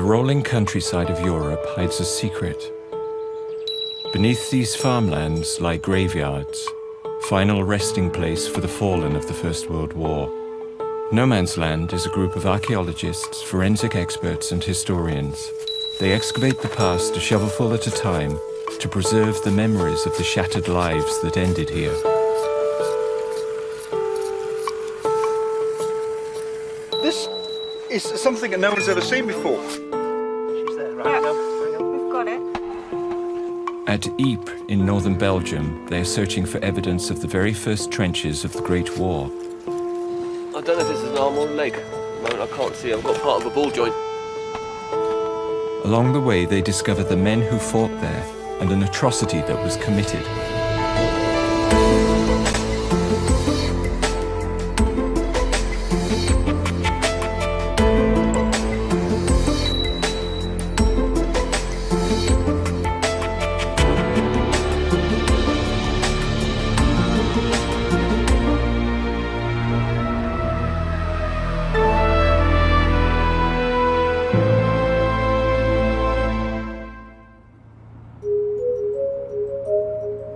rolling countryside of Europe hides a secret. Beneath these farmlands lie graveyards, final resting place for the fallen of the First World War. No Man's Land is a group of archaeologists, forensic experts and historians. They excavate the past a shovelful at a time to preserve the memories of the shattered lives that ended here. This is something that no one's ever seen before. She's there, right? Yeah, we've got it. At Ypres in northern Belgium, they are searching for evidence of the very first trenches of the Great War. I don't know if this is an arm or a leg. At the moment I can't see. I've got part of a ball joint. Along the way, they discover the men who fought there and an atrocity that was committed.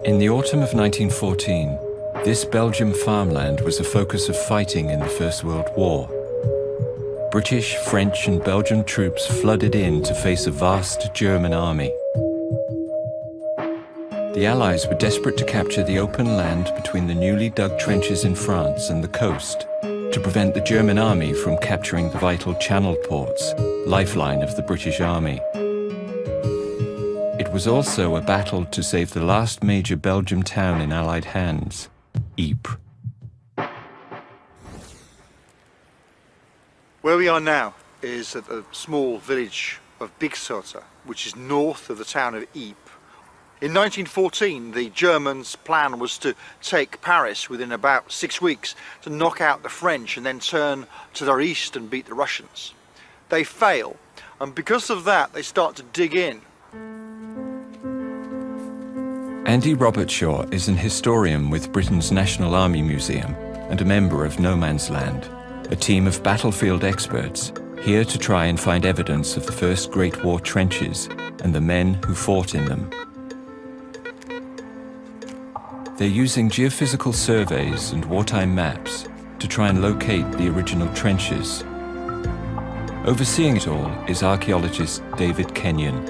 In the autumn of 1914, this Belgian farmland was a focus of fighting in the First World War. British, French and Belgian troops flooded in to face a vast German army. The Allies were desperate to capture the open land between the newly dug trenches in France and the coast to prevent the German army from capturing the vital Channel ports, lifeline of the British Army. It was also a battle to save the last major Belgian town in Allied hands, Ypres. Where we are now is at a small village of Bigsotter, which is north of the town of Ypres. In 1914, the Germans' plan was to take Paris within about 6 weeks, to knock out the French and then turn to their east and beat the Russians. They fail, and because of that, they start to dig in. Andy Robertshaw is an historian with Britain's National Army Museum and a member of No Man's Land, a team of battlefield experts here to try and find evidence of the First Great War trenches and the men who fought in them. They're using geophysical surveys and wartime maps to try and locate the original trenches. Overseeing it all is archaeologist David Kenyon.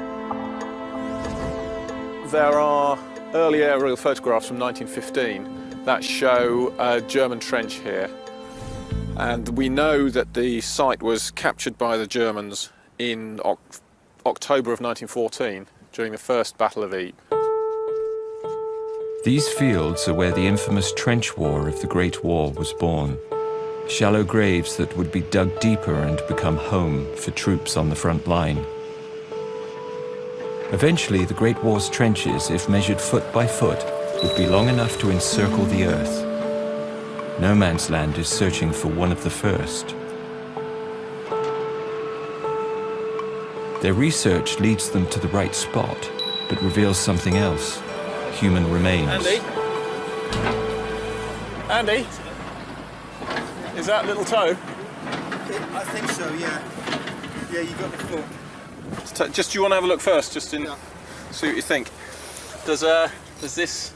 There are early aerial photographs from 1915 that show a German trench here. And we know that the site was captured by the Germans in October of 1914 during the First Battle of Ypres. These fields are where the infamous trench war of the Great War was born. Shallow graves that would be dug deeper and become home for troops on the front line. Eventually, the Great War's trenches, if measured foot by foot, would be long enough to encircle the Earth. No Man's Land is searching for one of the first. Their research leads them to the right spot, but reveals something else: human remains. Andy? Andy? Is that little toe? I think so, yeah. Yeah, you got the foot. Just, do you want to have a look first, just in, see what you think? Does this,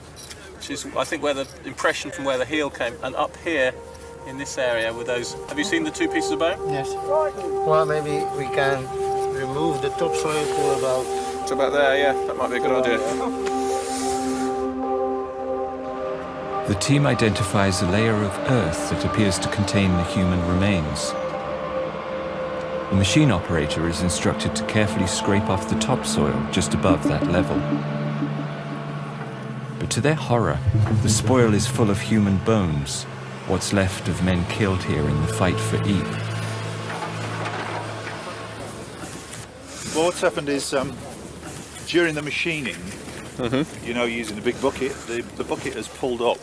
which is I think where the impression from where the heel came, and up here in this area with those, have you seen the two pieces of bone? Yes. Well, maybe we can remove the topsoil to about... To about there, yeah, that might be a good idea. The team identifies a layer of earth that appears to contain the human remains. The machine operator is instructed to carefully scrape off the topsoil just above that level. But to their horror, the spoil is full of human bones, what's left of men killed here in the fight for Ypres. Well, what's happened is during the machining, you know, using the big bucket, the bucket has pulled up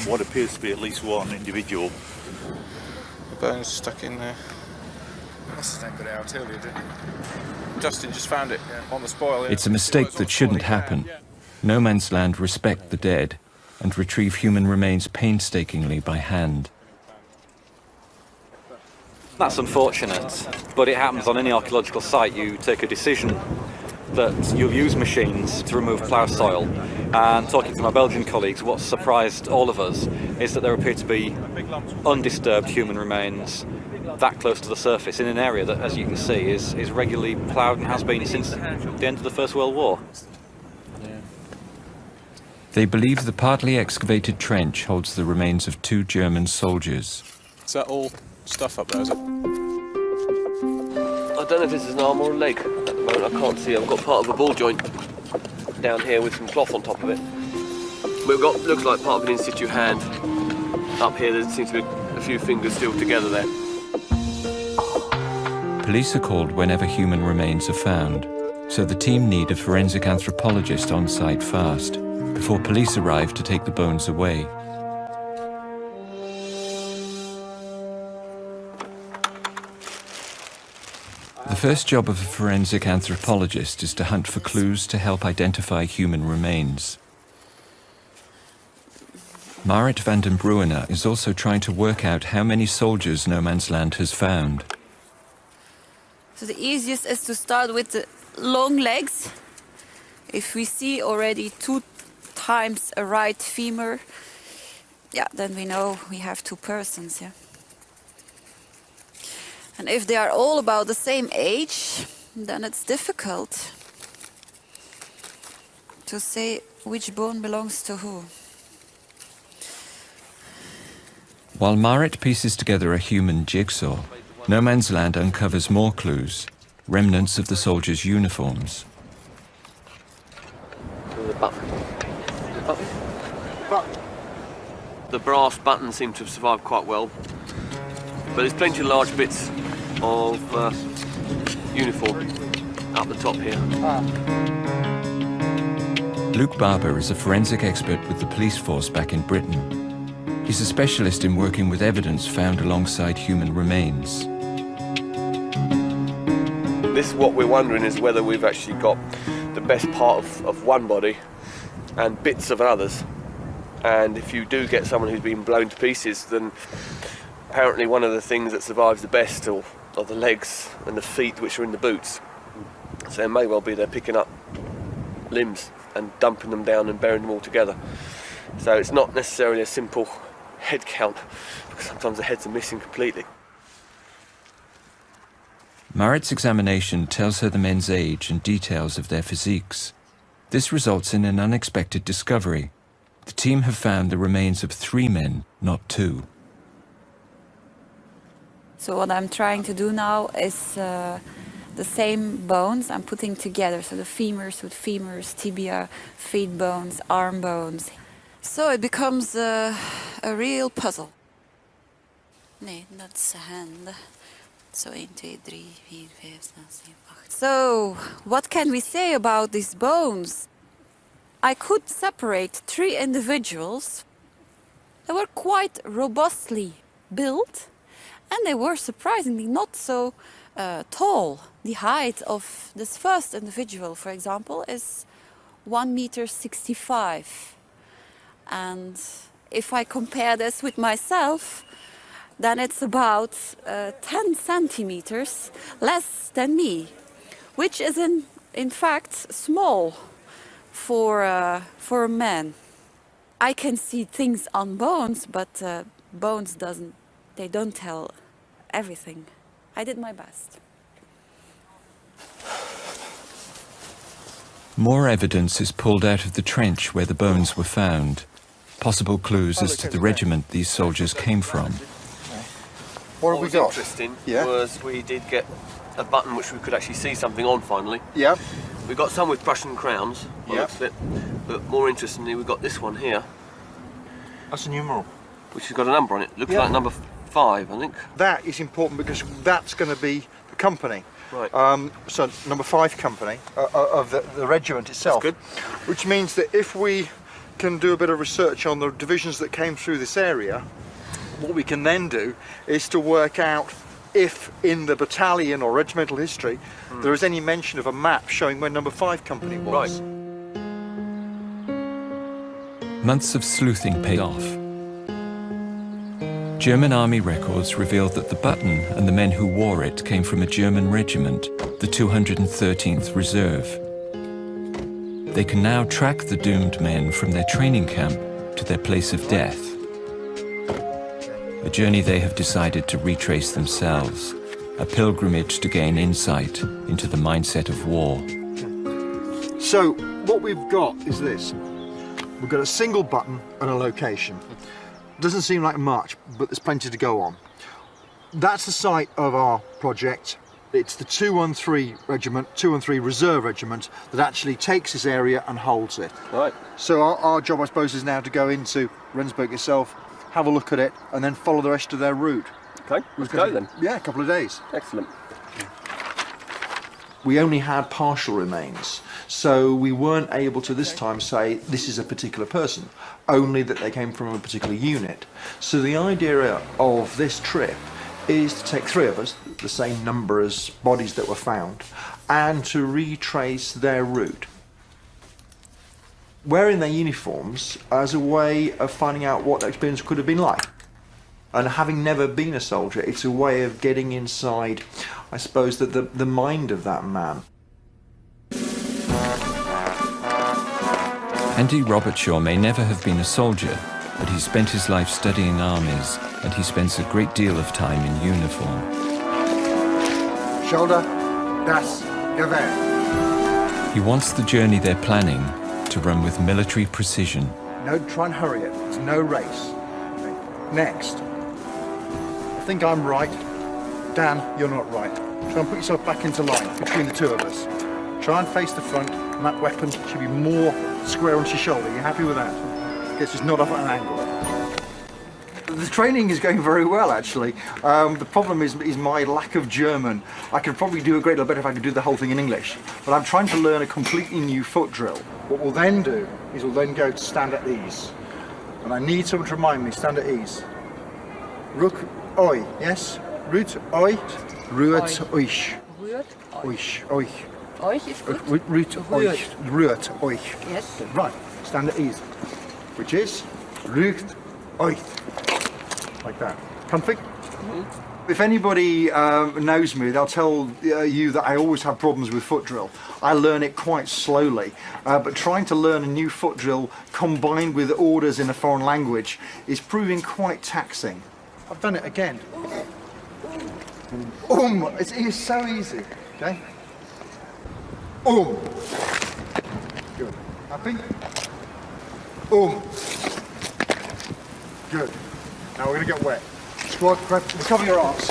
what appears to be at least one individual. The bone's stuck in there. Must have taken it out earlier, didn't it? Justin just found it on the spoil. It's a mistake that shouldn't happen. No Man's Land respect the dead and retrieve human remains painstakingly by hand. That's unfortunate, but it happens on any archaeological site. You take a decision that you'll use machines to remove plough soil. And talking to my Belgian colleagues, what surprised all of us is that there appear to be undisturbed human remains that close to the surface in an area that, as you can see, is regularly ploughed and has been since the end of the First World War. They believe the partly excavated trench holds the remains of 2 German soldiers. Is that all stuff up there, is it? I don't know if this is an arm or a leg at the moment. I can't see. I've got part of a ball joint down here with some cloth on top of it. We've got, looks like part of an in-situ hand. Up here there seems to be a few fingers still together there. Police are called whenever human remains are found, so the team need a forensic anthropologist on site fast, before police arrive to take the bones away. The first job of a forensic anthropologist is to hunt for clues to help identify human remains. Marit van den Bruener is also trying to work out how many soldiers No Man's Land has found. So the easiest is to start with the long legs. If we see already 2 times a right femur, yeah, then we know we have 2 persons, yeah. And if they are all about the same age, then it's difficult to say which bone belongs to who. While Marit pieces together a human jigsaw, No Man's Land uncovers more clues, remnants of the soldiers' uniforms. The button. The brass buttons seem to have survived quite well, but there's plenty of large bits of uniform up the top here. Luke Barber is a forensic expert with the police force back in Britain. He's a specialist in working with evidence found alongside human remains. This, what we're wondering is whether we've actually got the best part of one body and bits of others. And if you do get someone who's been blown to pieces, then apparently one of the things that survives the best are the legs and the feet, which are in the boots. So it may well be they're picking up limbs and dumping them down and burying them all together. So it's not necessarily a simple head count, because sometimes the heads are missing completely. Marit's examination tells her the men's age and details of their physiques. This results in an unexpected discovery. The team have found the remains of 3 men, not 2. So what I'm trying to do now is the same bones I'm putting together. So the femurs with femurs, tibia, feet bones, arm bones. So it becomes a real puzzle. Nee, that's a hand. So 1, 2, 3, 4, 5, 6, 7, 8. So what can we say about these bones? I could separate 3 individuals. They were quite robustly built, and they were surprisingly not so tall. The height of this first individual, for example, is 1.65 meters. And if I compare this with myself, then it's about 10 centimeters less than me, which is in fact small for a man. I can see things on bones, but bones don't tell everything. I did my best. More evidence is pulled out of the trench where the bones were found. Possible clues as to the regiment these soldiers came from. What have we got? Interesting Yeah. was we did get a button which we could actually see something on finally. Yeah. We got some with Prussian crowns, by the looks of it, but more interestingly we got this one here, That's a numeral. which has got a number on it. Looks Yeah. like number 5, I think. That is important because that's going to be the company. Right. So number 5 company of the regiment itself. That's good. Which means that if we can do a bit of research on the divisions that came through this area, what we can then do is to work out if in the battalion or regimental history there is any mention of a map showing where number 5 company was. Right. Months of sleuthing paid off. German army records revealed that the button and the men who wore it came from a German regiment, the 213th Reserve. They can now track the doomed men from their training camp to their place of death. A journey they have decided to retrace themselves, a pilgrimage to gain insight into the mindset of war. So what we've got is this. We've got a single button and a location. Doesn't seem like much, but there's plenty to go on. That's the site of our project. It's the 213 Regiment, 213 Reserve Regiment, that actually takes this area and holds it. Right. So our job, I suppose, is now to go into Rendsburg itself, have a look at it, and then follow the rest of their route. Okay, let's go then. Yeah, a couple of days. Excellent. We only had partial remains, so we weren't able to this time say this is a particular person, only that they came from a particular unit. So the idea of this trip is to take 3 of us, the same number as bodies that were found, and to retrace their route. Wearing their uniforms as a way of finding out what their experience could have been like. And having never been a soldier, it's a way of getting inside, I suppose, that the mind of that man. Andy Robertshaw may never have been a soldier, but he spent his life studying armies, and he spends a great deal of time in uniform. Shoulder, das, Gewehr. He wants the journey they're planning to run with military precision. No, try and hurry it. It's no race. Next. I think I'm right. Dan, you're not right. Try and put yourself back into line between the 2 of us. Try and face the front, and that weapon should be more square onto your shoulder. You happy with that? It's just not off at an angle. The training is going very well, actually. The problem is my lack of German. I could probably do a great deal better if I could do the whole thing in English. But I'm trying to learn a completely new foot drill. What we'll then do is we'll then go to stand at ease. And I need someone to remind me, stand at ease. Ruk, oi, yes? Rut, oi, ruet, oich. Rührt Oich, oich. euch ist gut. Rut, oich. Ruet, oich. Yes. Right, stand at ease. Which is rucht, oich. Like that. Comfy? If anybody knows me, they'll tell you that I always have problems with foot drill. I learn it quite slowly, but trying to learn a new foot drill combined with orders in a foreign language is proving quite taxing. I've done it again. It's so easy, okay? Good. Happy? Good. Now we're going to get wet. Squat, recover your arms.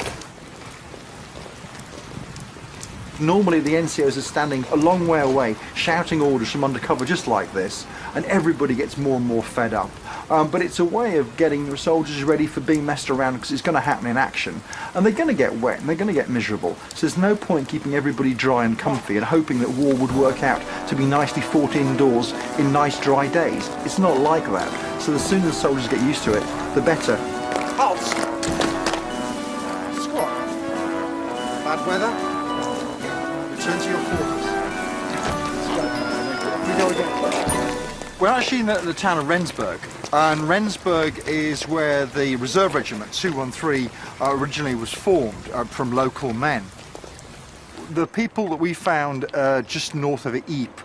Normally the NCOs are standing a long way away, shouting orders from undercover just like this, and everybody gets more and more fed up. But it's a way of getting the soldiers ready for being messed around, because it's going to happen in action. And they're going to get wet and they're going to get miserable. So there's no point keeping everybody dry and comfy and hoping that war would work out to be nicely fought indoors in nice dry days. It's not like that. So the sooner the soldiers get used to it, the better. Pulse! Squat. Bad weather. Return to your quarters. We go again. We're actually in the town of Rendsburg, and Rendsburg is where the Reserve Regiment 213 originally was formed from local men. The people that we found just north of Ypres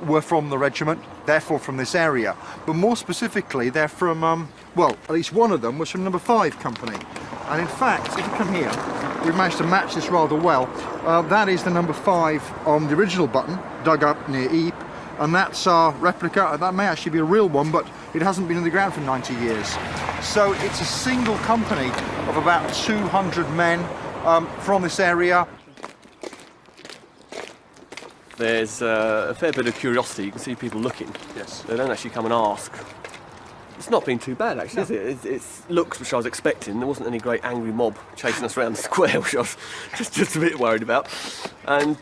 were from the regiment, therefore from this area, but more specifically they're from, well, at least one of them was from number 5 company. And in fact, if you come here, we've managed to match this rather well. That is the number 5 on the original button, dug up near Ypres. And that's our replica. That may actually be a real one, but it hasn't been in the ground for 90 years. So it's a single company of about 200 men from this area. There's a fair bit of curiosity. You can see people looking. Yes. They don't actually come and ask. It's not been too bad, actually, is it? It's looks which I was expecting. There wasn't any great angry mob chasing us around the square, which I was just a bit worried about. And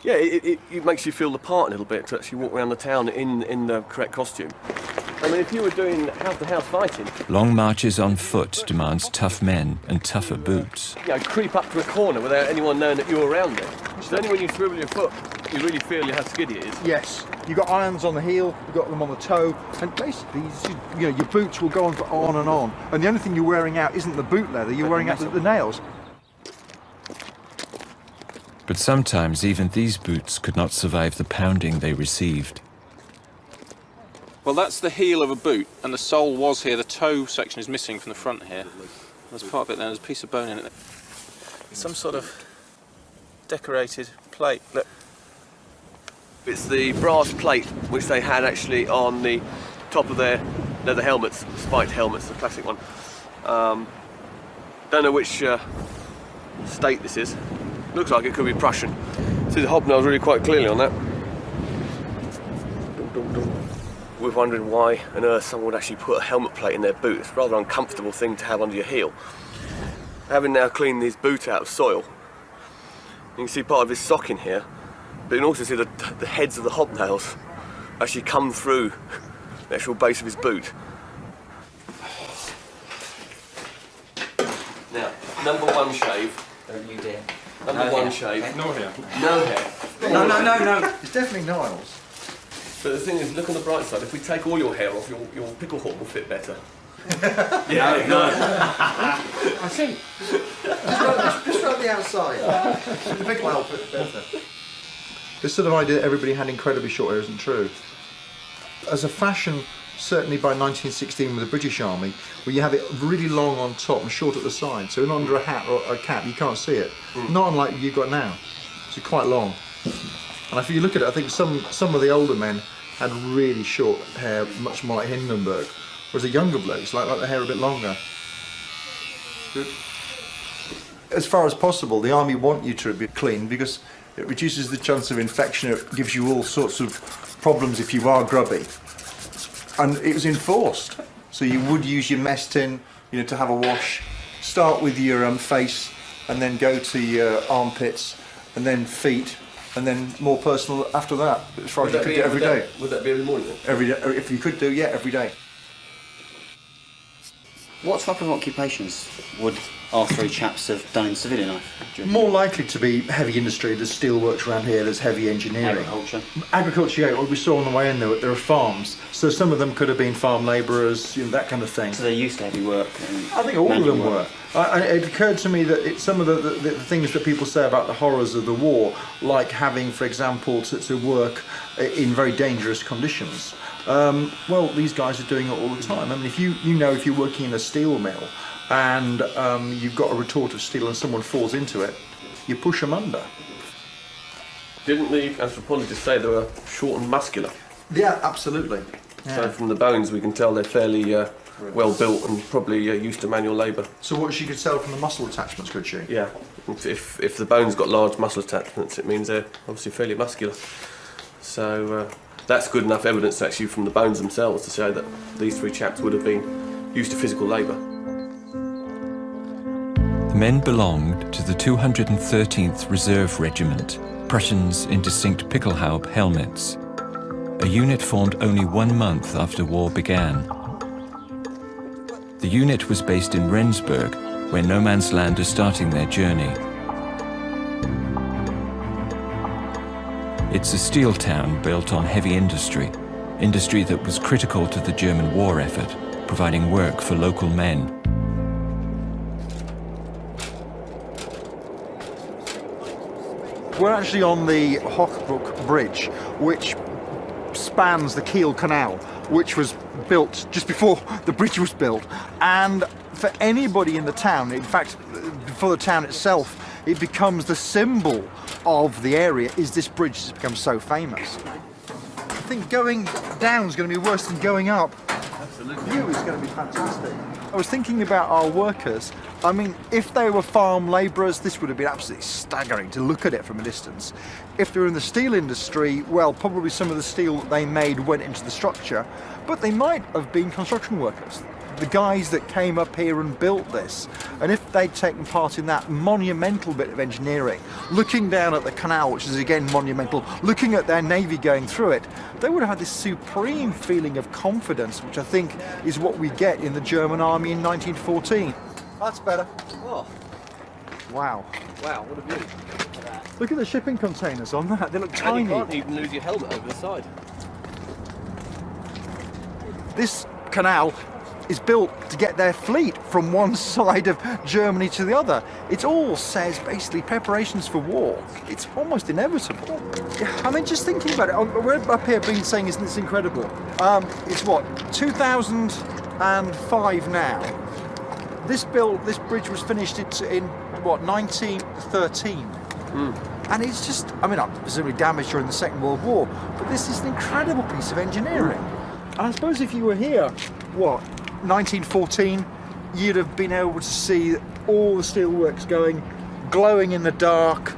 yeah, it makes you feel the part a little bit to actually walk around the town in the correct costume. I mean, if you were doing house-to-house fighting, Long marches on foot demands tough men and tougher boots. you know, creep up to a corner without anyone knowing that you're around there. It's only when you swivel your foot you really feel how skiddy it is. Yes, you've got irons on the heel, you've got them on the toe, and basically, you know, your boots will go on for on and on. And the only thing you're wearing out isn't the boot leather, you're wearing out the nails. But sometimes even these boots could not survive the pounding they received. Well, that's the heel of a boot, and the sole was here. The toe section is missing from the front here. There's part of it there, there's a piece of bone in it. Some sort of decorated plate. Look. It's the brass plate which they had actually on the top of their leather helmets, spiked helmets, the classic one. Don't know which state this is. Looks like it could be Prussian. See the hobnail's really quite clearly on that. We're wondering why on earth someone would actually put a helmet plate in their boot. It's a rather uncomfortable thing to have under your heel. Having now cleaned these boots out of soil, you can see part of his sock in here, but you can also see the heads of the hobnails actually come through the actual base of his boot. Now, number one shave. Don't you dare. Number one shave. No hair. No hair. No. It's definitely nails. But the thing is, look on the bright side, if we take all your hair off, your pickle hawk will fit better. No. I think. Just around the outside. The big one will fit better. This sort of idea that everybody had incredibly short hair isn't true. As a fashion, certainly by 1916 with the British Army, where you have it really long on top and short at the side, so under a hat or a cap you can't see it. Not unlike you've got now. It's quite long. And if you look at it, I think some of the older men had really short hair, much more like Hindenburg, whereas the younger blokes like the hair a bit longer. Good. As far as possible, the army want you to be clean because it reduces the chance of infection. It gives you all sorts of problems if you are grubby. And it was enforced, so you would use your mess tin, you know, to have a wash. Start with your face, and then go to your armpits, and then feet. And then more personal after that, as far as you could do every day. Would that be every morning then? Every day, if you could do, yeah, every day. What type of occupations would our three chaps have done in civilian life? More likely to be heavy industry. There's steelworks around here, there's heavy engineering. Agriculture. Agriculture, yeah, what we saw on the way in there are farms. So some of them could have been farm labourers, you know, that kind of thing. So they're used to heavy work? I think all of them were. It occurred to me that some of the things that people say about the horrors of the war, like having, for example, to work in very dangerous conditions, well, these guys are doing it all the time. I mean, if if you're working in a steel mill and you've got a retort of steel and someone falls into it, you push them under. Didn't the anthropologists say they were short and muscular? Yeah, absolutely. Yeah. So from the bones we can tell they're fairly well built and probably used to manual labour. So what she could tell from the muscle attachments, could she? Yeah. If the bone's got large muscle attachments, it means they're obviously fairly muscular. So that's good enough evidence actually from the bones themselves to say that these three chaps would have been used to physical labour. The men belonged to the 213th Reserve Regiment, Prussians in distinct Pickelhaube helmets, a unit formed only 1 month after war began. The unit was based in Rendsburg, where no man's land are starting their journey. It's a steel town built on heavy industry that was critical to the German war effort, providing work for local men. We're actually on the Hochbruck Bridge, which spans the Kiel Canal, which was built just before the bridge was built. And for anybody in the town, in fact, for the town itself, it becomes the symbol of the area, is this bridge has become so famous. I think going down is going to be worse than going up. Absolutely. The view is going to be fantastic. I was thinking about our workers. I mean, if they were farm labourers, this would have been absolutely staggering to look at it from a distance. If they were in the steel industry, well, probably some of the steel that they made went into the structure, but they might have been construction workers. the guys that came up here and built this. And if they'd taken part in that monumental bit of engineering, looking down at the canal, which is again monumental, looking at their navy going through it, they would have had this supreme feeling of confidence, which I think is what we get in the German army in 1914. That's better. Oh, Wow. wow, what a view. Look at the shipping containers on that. They look And tiny. you can't even lose your helmet over the side. This canal is built to get their fleet from one side of Germany to the other. It all says basically preparations for war. It's almost inevitable. I mean, just thinking about it, we're up here being saying, isn't this incredible? It's what, 2005 now. This bridge was finished in what, 1913. And it's just, I mean, presumably damaged during the Second World War, but this is an incredible piece of engineering. And I suppose if you were here, what, 1914, you'd have been able to see all the steelworks going, glowing in the dark,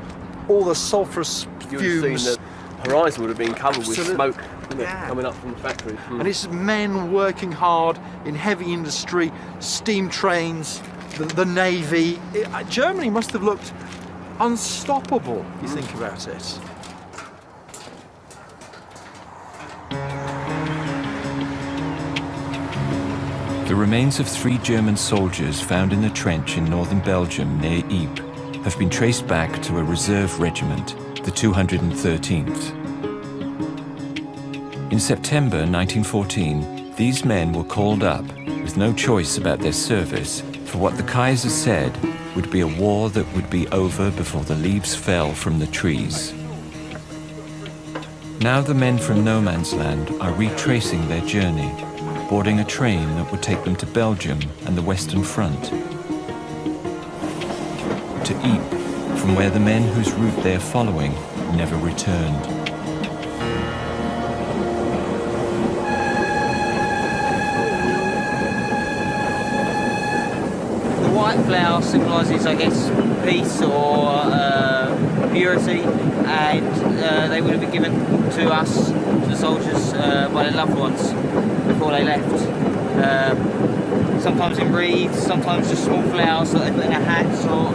all the sulphurous You fumes. would have seen the horizon would have been covered with Absolute- smoke, wouldn't it, Yeah. coming up from the factory. And it's men working hard in heavy industry, steam trains, the navy. Germany must have looked unstoppable, you think about it. The remains of 3 German soldiers found in a trench in northern Belgium near Ypres have been traced back to a reserve regiment, the 213th. In September 1914, these men were called up with no choice about their service for what the Kaiser said would be a war that would be over before the leaves fell from the trees. Now the men from no man's land are retracing their journey, boarding a train that would take them to Belgium and the Western Front. To Ypres, from where the men whose route they're following never returned. The white flower symbolises, I guess, peace or purity, and they would have been given to us, to the soldiers, by their loved ones before they left. Sometimes in wreaths, sometimes just small flowers that they put in their hats or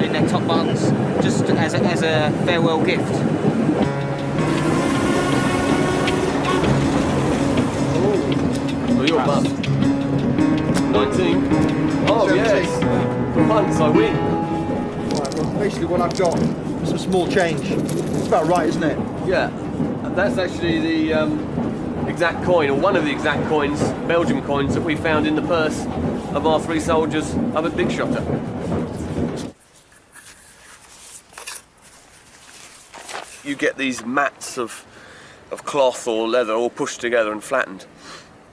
in their top buttons, just as a farewell gift. Oh, you're bust. 19. Oh, 17. yes. For once, I win. Right, well, basically what I've got is some small change. It's about right, isn't it? Yeah, and that's actually the exact coin, or one of the exact coins, Belgium coins, that we found in the purse of our 3 soldiers up at Big Shotter. You get these mats of cloth or leather all pushed together and flattened,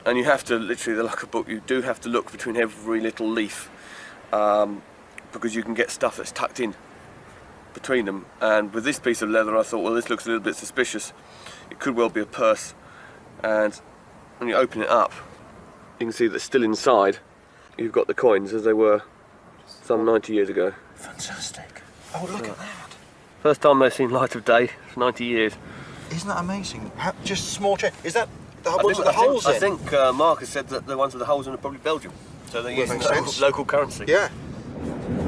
and you have to literally, they're like a book, you do have to look between every little leaf, because you can get stuff that's tucked in between them. And with this piece of leather I thought, well, this looks a little bit suspicious, it could well be a purse. And when you open it up, you can see that still inside you've got the coins as they were some 90 years ago. Fantastic. Oh, look at that. First time they've seen light of day for 90 years. Isn't that amazing? Just small change. Is that the I ones with the holes in? I think Mark has said that the ones with the holes in are probably Belgium. So they're using makes sense. local currency. Yeah.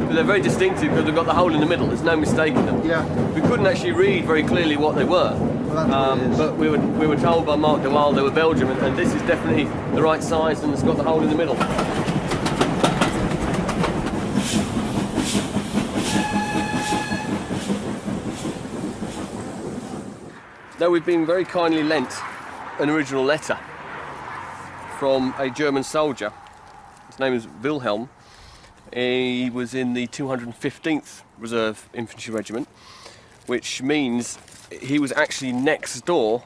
But they're very distinctive because they've got the hole in the middle, there's no mistaking them. Yeah. We couldn't actually read very clearly what they were. Well, that's what it is. But we were told by Mark de Waal they were Belgium, and this is definitely the right size and it's got the hole in the middle. Now we've been very kindly lent an original letter from a German soldier. His name is Wilhelm. He was in the 215th Reserve Infantry Regiment, which means he was actually next door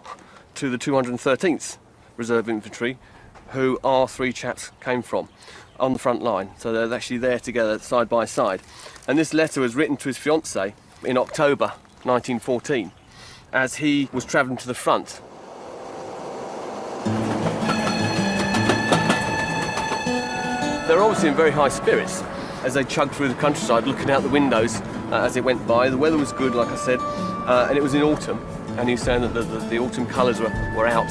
to the 213th Reserve Infantry, who our 3 chaps came from, on the front line. So they're actually there together, side by side. And this letter was written to his fiancée in October 1914, as he was travelling to the front. They're obviously in very high spirits as they chugged through the countryside, looking out the windows as it went by. The weather was good, like I said, and it was in autumn, and he was saying that the autumn colours were out.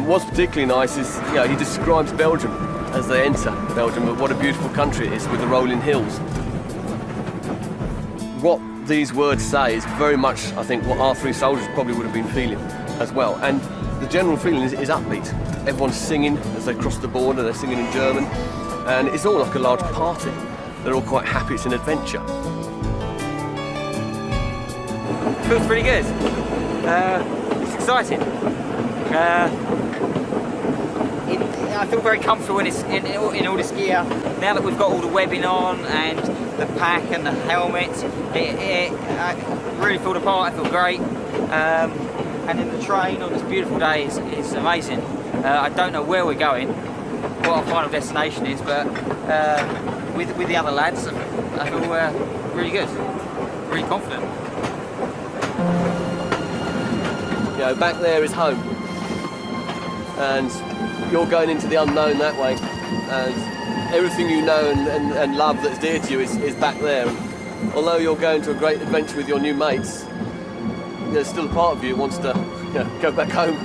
What's particularly nice is, he describes Belgium as they enter. Belgium, but what a beautiful country it is with the rolling hills. What these words say is very much, I think, what our three soldiers probably would have been feeling as well. And the general feeling is upbeat. Everyone's singing as they cross the border, they're singing in German, and it's all like a large party. They're all quite happy, it's an adventure. Feels pretty good. It's exciting. I feel very comfortable in all this gear. Now that we've got all the webbing on and the pack and the helmet, I really feel the part. I feel great. And in the train on this beautiful day is amazing. I don't know where we're going, what our final destination is, but with the other lads, I feel really good, really confident. You know, back there is home, and you're going into the unknown that way, and everything you know and love that's dear to you is back there. And although you're going to a great adventure with your new mates, there's still a part of you that wants to go back home.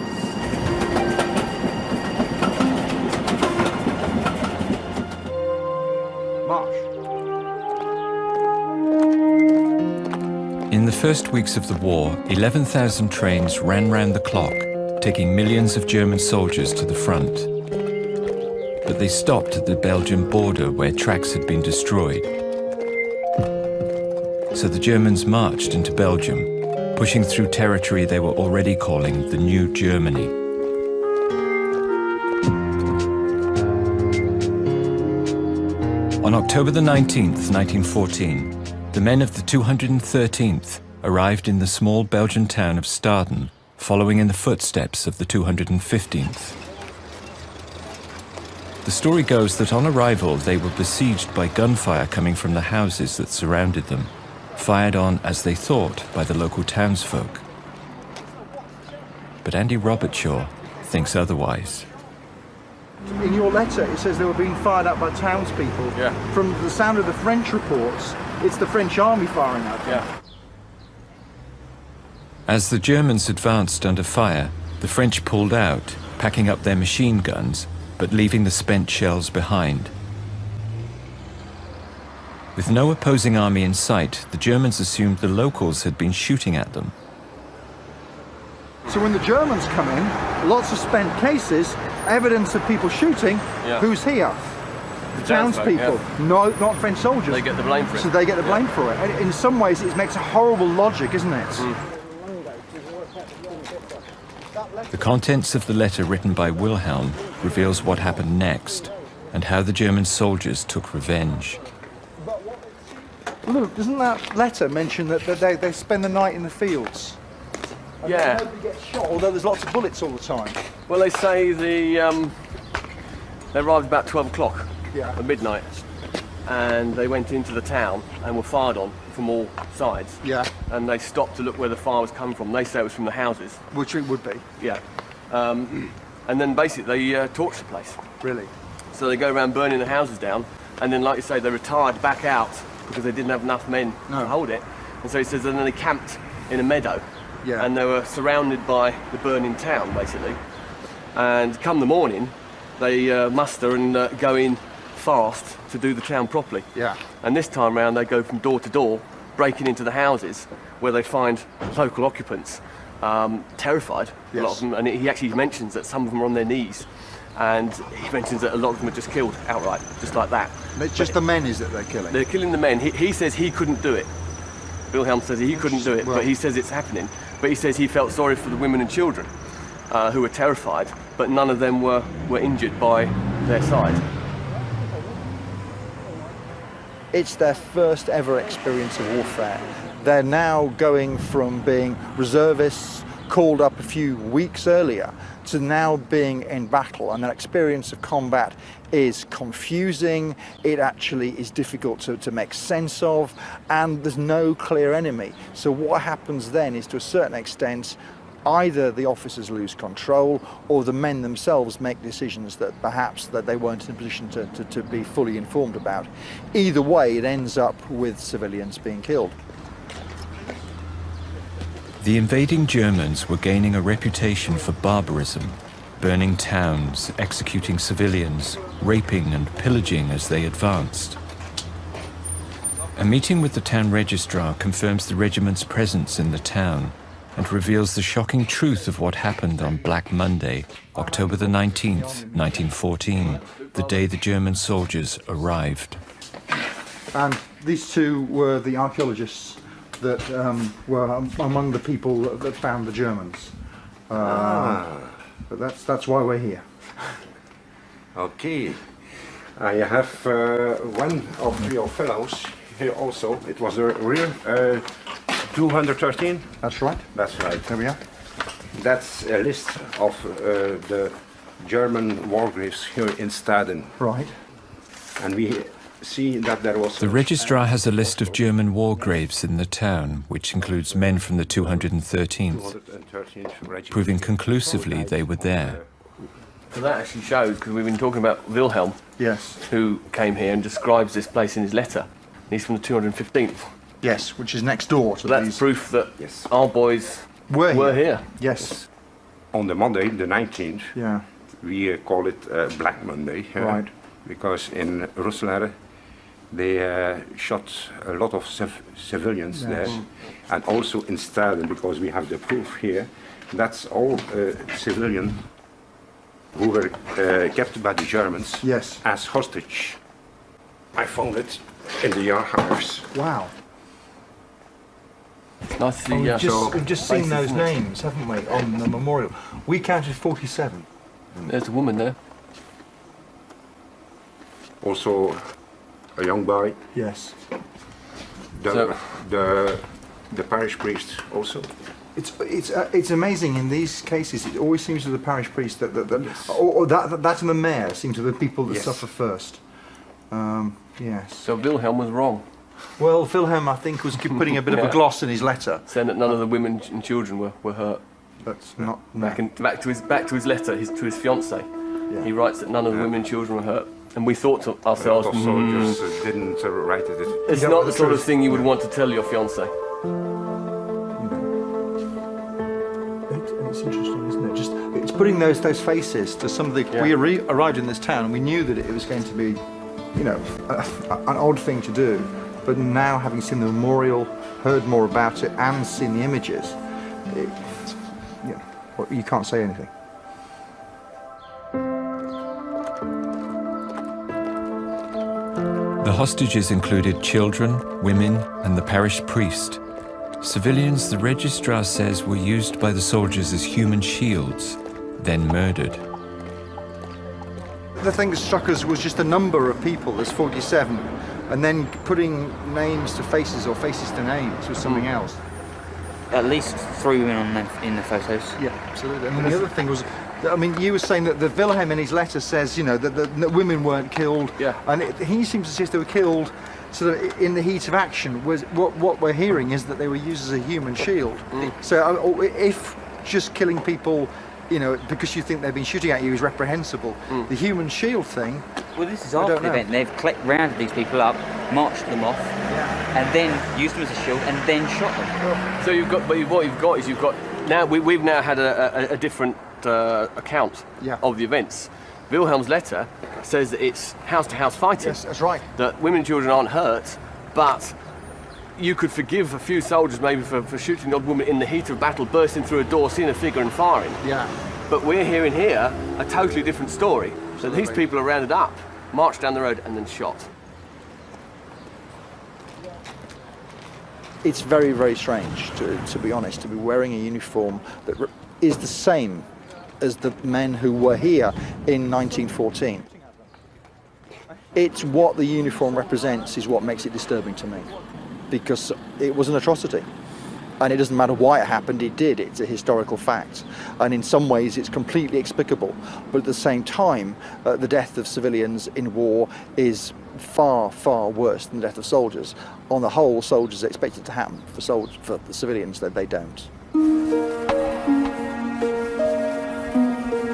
In the first weeks of the war, 11,000 trains ran round the clock, taking millions of German soldiers to the front. But they stopped at the Belgian border where tracks had been destroyed. So the Germans marched into Belgium, pushing through territory they were already calling the New Germany. On October the 19th, 1914, the men of the 213th arrived in the small Belgian town of Staden, following in the footsteps of the 215th. The story goes that on arrival they were besieged by gunfire coming from the houses that surrounded them, fired on, as they thought, by the local townsfolk. But Andy Robertshaw thinks otherwise. In your letter, it says they were being fired up by townspeople. Yeah. From the sound of the French reports, it's the French army firing at them. Yeah. As the Germans advanced under fire, the French pulled out, packing up their machine guns, but leaving the spent shells behind. With no opposing army in sight, the Germans assumed the locals had been shooting at them. So when the Germans come in, lots of spent cases, evidence of people shooting, who's here? The townspeople, no, not French soldiers. They get the blame for it. So they get the blame for it. And in some ways it makes a horrible logic, isn't it? The contents of the letter written by Wilhelm reveals what happened next and how the German soldiers took revenge. Look, doesn't that letter mention that they spend the night in the fields? And nobody gets shot, although there's lots of bullets all the time. Well, they say they arrived about 12 o'clock at midnight, and they went into the town and were fired on from all sides. Yeah. And they stopped to look where the fire was coming from. They say it was from the houses. Which it would be. Yeah. And then basically they torched the place. Really? So they go around burning the houses down, and then, like you say, they retired back out because they didn't have enough men to hold it. And so he says, and then they camped in a meadow. Yeah. And they were surrounded by the burning town, basically. And come the morning, they muster and go in fast to do the town properly. Yeah. And this time round, they go from door to door, breaking into the houses, where they find local occupants terrified, a lot of them. And he actually mentions that some of them are on their knees. And he mentions that a lot of them are just killed outright, just like that. It's just the men, is it, they're killing? They're killing the men. He says he couldn't do it. Wilhelm says he couldn't do it, but he says it's happening. But he says he felt sorry for the women and children who were terrified, but none of them were injured by their side. It's their first ever experience of warfare. They're now going from being reservists called up a few weeks earlier to now being in battle, and that experience of combat is confusing, it actually is difficult to make sense of, and there's no clear enemy. So what happens then is, to a certain extent, either the officers lose control or the men themselves make decisions that perhaps that they weren't in a position to be fully informed about. Either way, it ends up with civilians being killed. The invading Germans were gaining a reputation for barbarism, burning towns, executing civilians, raping and pillaging as they advanced. A meeting with the town registrar confirms the regiment's presence in the town and reveals the shocking truth of what happened on Black Monday, October the 19th, 1914, the day the German soldiers arrived. And these two were the archaeologists that were among the people that found the Germans. But that's why we're here. Okay. I have one of your fellows here also. It was a real 213. That's right. That's right. There we are. That's a list of the German war graves here in Staden. Right. And we see that there was... The registrar has a list of German war graves in the town, which includes men from the 213th, proving conclusively they were there. So that actually shows, because we've been talking about Wilhelm, yes, who came here and describes this place in his letter. He's from the 215th. Yes, which is next door. So that's proof that our boys were here. Yes. On the Monday, the 19th, yeah, we call it Black Monday. Right. Because in Roeselare, they shot a lot of civilians there. And also in Staden, because we have the proof here, that's all civilians who were kept by the Germans as hostage. I found it in the archives. Wow. Nice to see, we've just seen those names, haven't we, on the memorial. We counted 47. There's a woman there. Also a young boy. Yes. The parish priest also. It's amazing in these cases. It always seems to the parish priest that and the mayor seem to be the people that suffer first. Yes. So Wilhelm was wrong. Well, Wilhelm, I think, was putting a bit of a gloss in his letter, saying that none of the women and children were hurt. That's not back to his letter to his fiancée. Yeah. He writes that none of the women and children were hurt, and we thought to ourselves, a lot of soldiers didn't write it. It's not the sort of thing you would want to tell your fiancée. It's interesting, isn't it? It's putting those faces to some of the. We arrived in this town, and we knew that it was going to be, an odd thing to do. But now, having seen the memorial, heard more about it, and seen the images, you can't say anything. The hostages included children, women, and the parish priest. Civilians, the registrar says, were used by the soldiers as human shields, then murdered. The thing that struck us was just the number of people, there's 47, and then putting names to faces or faces to names was something else. At least 3 women in the photos. Yeah, absolutely. And the other thing was, you were saying that the Wilhelm in his letter says, that the women weren't killed. Yeah. And he seems to suggest they were killed sort of in the heat of action. Was what we're hearing is that they were used as a human shield. So if just killing people, because you think they've been shooting at you is reprehensible, the human shield thing. Well, this is after the event. They've rounded these people up, marched them off, and then used them as a shield, and then shot them. So you've got now we've now had a different account of the events. Wilhelm's letter says that it's house-to-house fighting. Yes, that's right. That women and children aren't hurt, but you could forgive a few soldiers maybe for shooting an odd woman in the heat of battle, bursting through a door, seeing a figure and firing. Yeah. But we're hearing here a totally different story. So these people are rounded up, marched down the road, and then shot. It's very, very strange, to be honest, to be wearing a uniform that is the same as the men who were here in 1914. It's what the uniform represents is what makes it disturbing to me, because it was an atrocity. And it doesn't matter why it happened, it did. It's a historical fact. And in some ways it's completely explicable. But at the same time, the death of civilians in war is far, far worse than the death of soldiers. On the whole, soldiers expect it to happen. For the civilians, that they don't.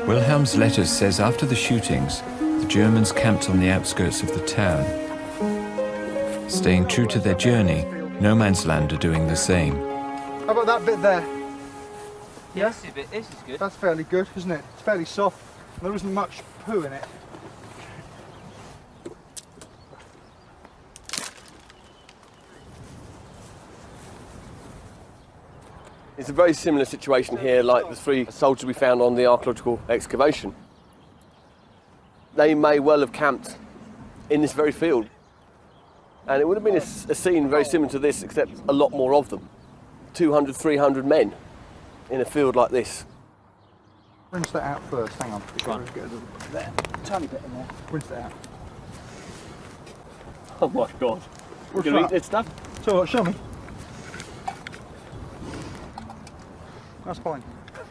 Wilhelm's letter says after the shootings, the Germans camped on the outskirts of the town. Staying true to their journey, No Man's Land are doing the same. How about that bit there? Yeah, this is good. That's fairly good, isn't it? It's fairly soft. There isn't much poo in it. It's a very similar situation here, like the 3 soldiers we found on the archaeological excavation. They may well have camped in this very field. And it would have been a scene very similar to this, except a lot more of them. 200, 300 men in a field like this. Rinse that out first, hang on. Go on. Get a little There, tiny bit in there. rinse that out. Oh my God. We're going to eat this stuff? So what, show me. That's fine.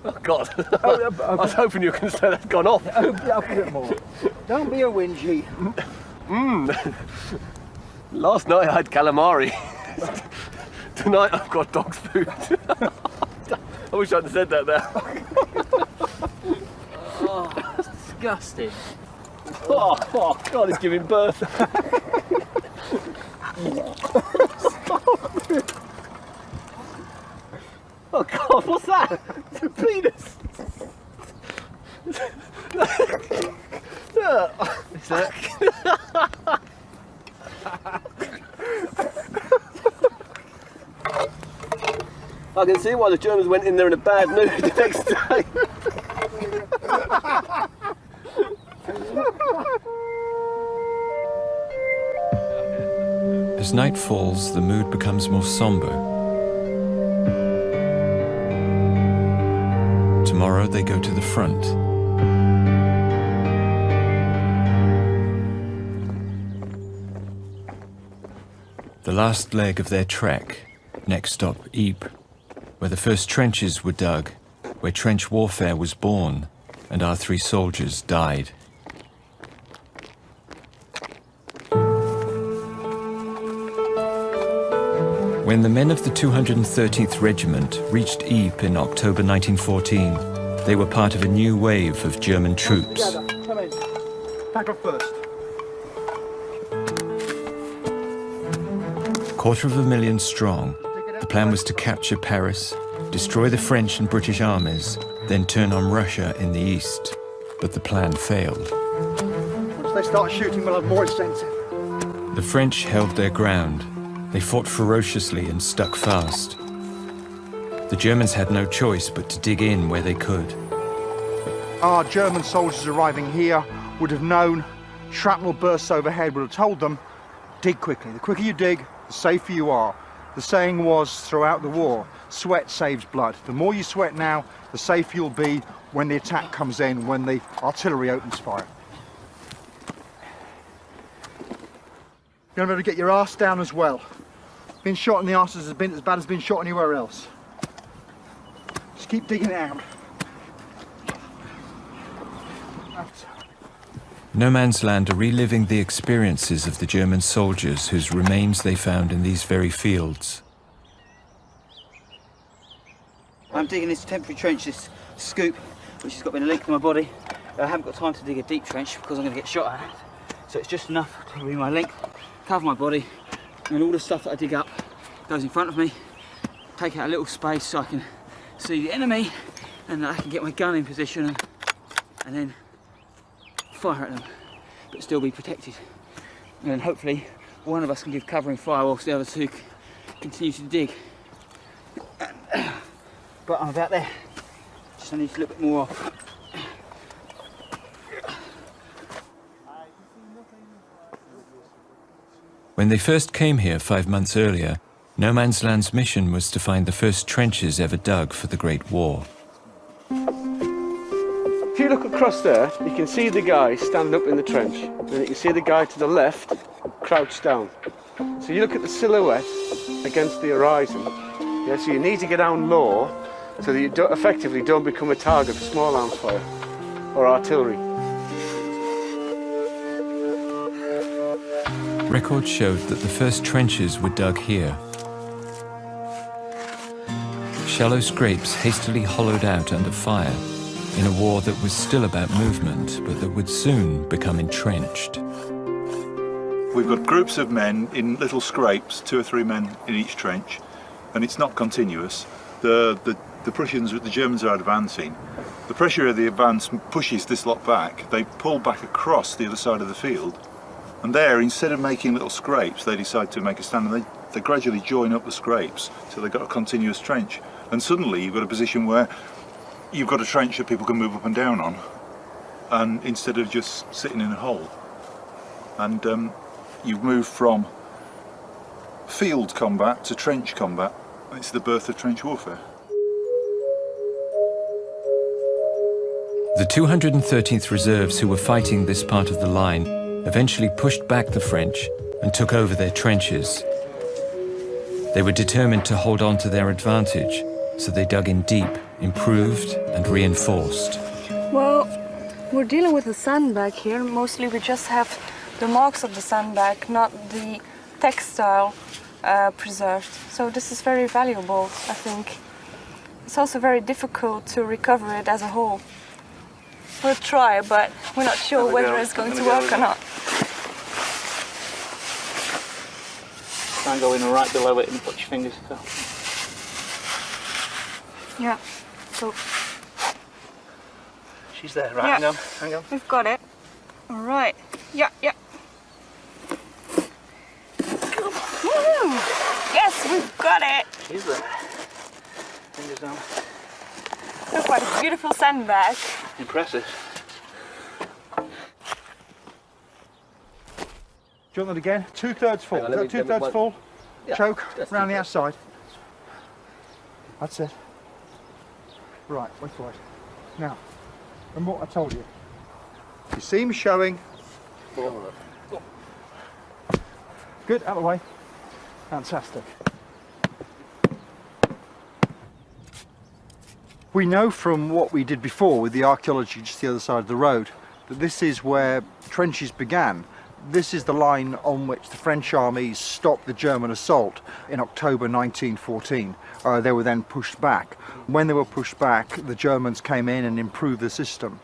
Oh God. I was hoping you were going to say that's gone off. Open it up a bit more. Don't be a whingy. Last night I had calamari. Tonight I've got dog's food. I wish I'd said that there. Oh, that's disgusting. Oh God, it's giving birth. Oh God, what's that? It's a penis. Is that? I can see why the Germans went in there in a bad mood the next day. As night falls, the mood becomes more somber. Tomorrow they go to the front. The last leg of their trek, next stop Ypres, where the first trenches were dug, where trench warfare was born, and our 3 soldiers died. When the men of the 213th Regiment reached Ypres in October 1914, they were part of a new wave of German troops. Come in. Pack up first. 250,000 strong, the plan was to capture Paris, destroy the French and British armies, then turn on Russia in the east. But the plan failed. Once they start shooting, we'll have more incentive. The French held their ground. They fought ferociously and stuck fast. The Germans had no choice but to dig in where they could. Our German soldiers arriving here would have known shrapnel bursts overhead, would have told them, dig quickly. The quicker you dig, the safer you are. The saying was throughout the war, sweat saves blood. The more you sweat now, the safer you'll be when the attack comes in, when the artillery opens fire. You're going to be able to get your arse down as well. Being shot in the arse has been as bad as being shot anywhere else. Just keep digging it out. No Man's Land are reliving the experiences of the German soldiers whose remains they found in these very fields. I'm digging this temporary trench, this scoop, which has got me the length of my body. I haven't got time to dig a deep trench because I'm going to get shot at. So it's just enough to be my length, cover my body, and all the stuff that I dig up goes in front of me. Take out a little space so I can see the enemy, and I can get my gun in position and then fire at them, but still be protected. And then hopefully one of us can give covering fire whilst the other 2 continue to dig. But I'm about there. Just I need a little bit more off. When they first came here 5 months earlier, No Man's Land's mission was to find the first trenches ever dug for the Great War. If you look across there, you can see the guy standing up in the trench, and you can see the guy to the left crouched down. So you look at the silhouette against the horizon. Yeah, so you need to get down low so that you effectively don't become a target for small arms fire or artillery. Records showed that the first trenches were dug here. Shallow scrapes hastily hollowed out under fire in a war that was still about movement, but that would soon become entrenched. We've got groups of men in little scrapes, 2 or 3 men in each trench, and it's not continuous. The the Germans are advancing. The pressure of the advance pushes this lot back. They pull back across the other side of the field, and there, instead of making little scrapes, they decide to make a stand, and they gradually join up the scrapes till they've got a continuous trench. And suddenly you've got a position where you've got a trench that people can move up and down on, and instead of just sitting in a hole. And you've moved from field combat to trench combat. It's the birth of trench warfare. The 213th Reserves who were fighting this part of the line eventually pushed back the French and took over their trenches. They were determined to hold on to their advantage, so they dug in deep, improved and reinforced. Well, we're dealing with a sandbag here. Mostly we just have the marks of the sandbag, not the textile preserved. So this is very valuable, I think. It's also very difficult to recover it as a whole. We'll try, but we're not sure whether it's going to work or not. Try and go in right below it and put your fingers to. Yeah. So. She's there, right? Yeah. Hang on. We've got it. All right. Yeah, yeah. Woo! Yes, we've got it. She's there. Fingers down. Look, what a beautiful sandbag. Impressive. Do you want that again? 2/3 full. Hang on, Is that 2/3 full? Yeah, Choke that's round the 2/3. outside. That's it. Right, wait for it. Now, remember what I told you. You see me showing. Good, out of the way. Fantastic. We know from what we did before with the archaeology just the other side of the road that this is where trenches began. This is the line on which the French armies stopped the German assault in October 1914. They were then pushed back. When they were pushed back, the Germans came in and improved the system.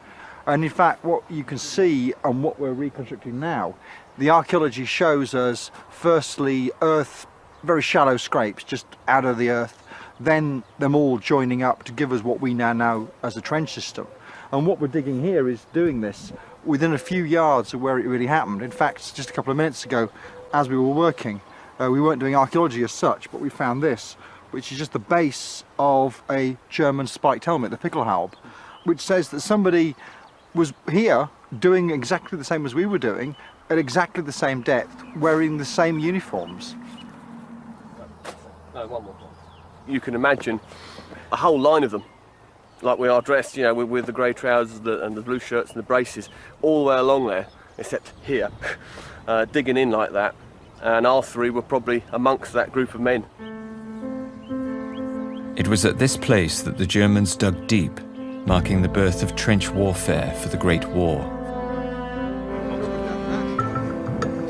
And in fact, what you can see and what we're reconstructing now, the archaeology shows us firstly earth, very shallow scrapes just out of the earth, then them all joining up to give us what we now know as a trench system. And what we're digging here is doing this within a few yards of where it really happened. In fact, just a couple of minutes ago, as we were working, we weren't doing archaeology as such, but we found this, which is just the base of a German spiked helmet, the Pickelhaube, which says that somebody was here doing exactly the same as we were doing, at exactly the same depth, wearing the same uniforms. No, one more. You can imagine a whole line of them, like we are dressed, you know, with the grey trousers and the blue shirts and the braces, all the way along there, except here, digging in like that. And our three were probably amongst that group of men. It was at this place that the Germans dug deep, marking the birth of trench warfare for the Great War.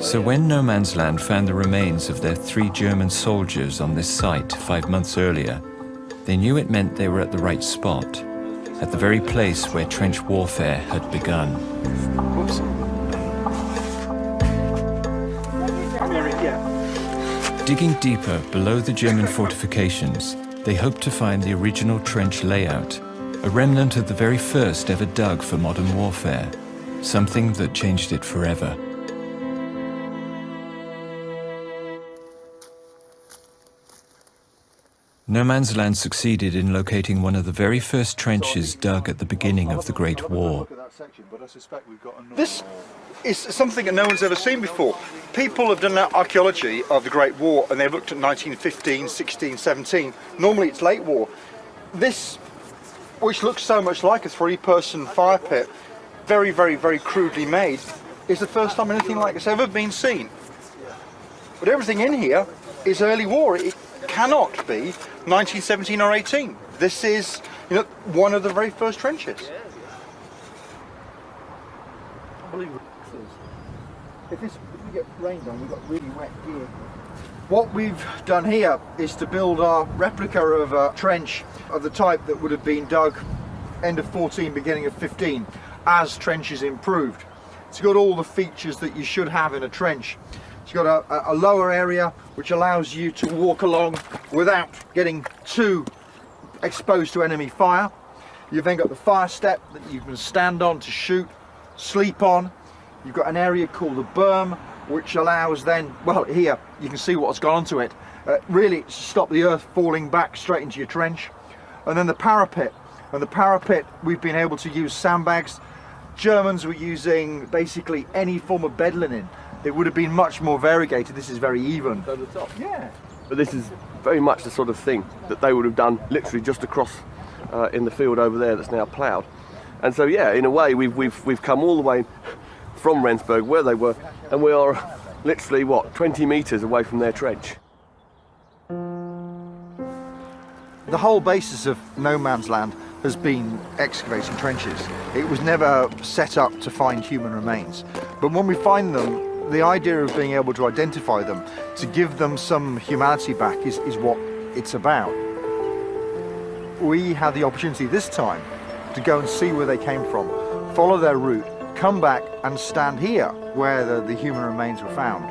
So when No Man's Land found the remains of their 3 German soldiers on this site 5 months earlier, they knew it meant they were at the right spot, at the very place where trench warfare had begun. Whoops. Digging deeper below the German fortifications, they hoped to find the original trench layout, a remnant of the very first ever dug for modern warfare, something that changed it forever. No Man's Land succeeded in locating one of the very first trenches dug at the beginning of the Great War. This is something that no one's ever seen before. People have done archaeology of the Great War and they've looked at 1915, 16, 17. Normally it's late war. This, which looks so much like a 3-person fire pit, very, very, very crudely made, is the first time anything like this ever been seen. But everything in here is early war. It cannot be 1917 or 18. This is, you know, one of the very first trenches. Unbelievable. If we get rained on, we've got really wet gear. What we've done here is to build our replica of a trench of the type that would have been dug end of 14, beginning of 15, as trenches improved. It's got all the features that you should have in a trench. It's got a lower area which allows you to walk along without getting too exposed to enemy fire. You've then got the fire step that you can stand on to shoot, sleep on. You've got an area called the berm, which allows then, well, here you can see what's gone onto it, really to stop the earth falling back straight into your trench. And then the parapet, and the parapet we've been able to use sandbags. Germans were using basically any form of bed linen. It would have been much more variegated. This is very even. Over the top. Yeah. But this is very much the sort of thing that they would have done literally just across in the field over there that's now ploughed. And so yeah, in a way we've come all the way from Rendsburg where they were, and we are literally, what, 20 metres away from their trench. The whole basis of no man's land has been excavating trenches. It was never set up to find human remains. But when we find them, the idea of being able to identify them, to give them some humanity back is what it's about. We had the opportunity this time to go and see where they came from, follow their route, come back and stand here where the human remains were found.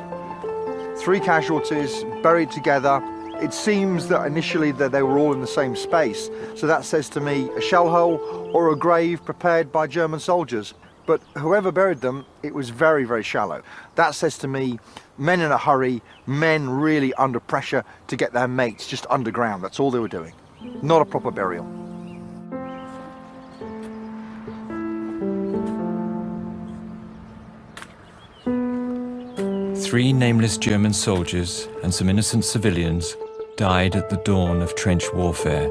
3 casualties buried together. It seems that initially that they were all in the same space, so that says to me a shell hole or a grave prepared by German soldiers. But whoever buried them, it was very, very shallow. That says to me men in a hurry, men really under pressure to get their mates just underground. That's all they were doing. Not a proper burial. Three nameless German soldiers and some innocent civilians died at the dawn of trench warfare.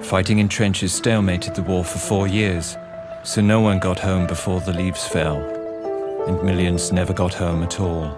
Fighting in trenches stalemated the war for 4 years, so no one got home before the leaves fell, and millions never got home at all.